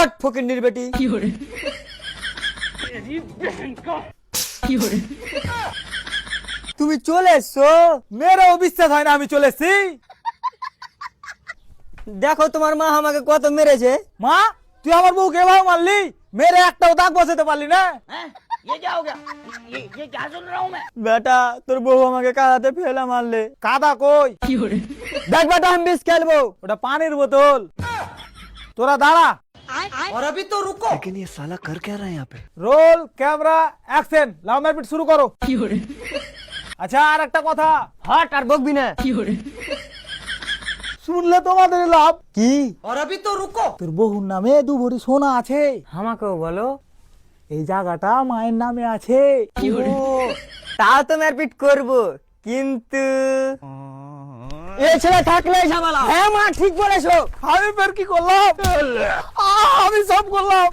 Hot ফকিন্নির বেটি। তুমি চলে এসছো, মেয়েরাও বিশ্বাস হয় না আমি চলে এসছি। দেখো তোমার মা আমাকে কত মেরেছে। মা তুই আমার বউকে এভাবে মারলি, মেরে একটাও দাগ বসাতে পারলি না। ये क्या हो गया? ये क्या सुन रहा हूँ मैं? বেটা তোর বউ আমাকে কাদাতে ফেলা মারলে। কাদা কই? দেখ বেটা আমি বিষ খেলবো, ওটা পানির বোতল। তোরা দাঁড়া। और अभी तो रुको। लेकिन ये साला कर क्या रहा है यहाँ पे? রোল ক্যামেরা অ্যাকশন, লাভ মারপিট শুরু করো। আচ্ছা আর একটা কথা, হট আর বকবি না। শুনলে তোমাদের লাভ কি? और अभी तो रुको। তোর বহুর নামে 2 ভরি সোনা আছে, আমাকেও বলো। এই জায়গাটা মায়ের নামে আছে। তাও তো মারপিট করবো, কিন্তু এই ছেলে থাকলে ঝামেলা। হ্যাঁ মা ঠিক বলেছো। আমি ফের কি করলাম? আমি সব করলাম।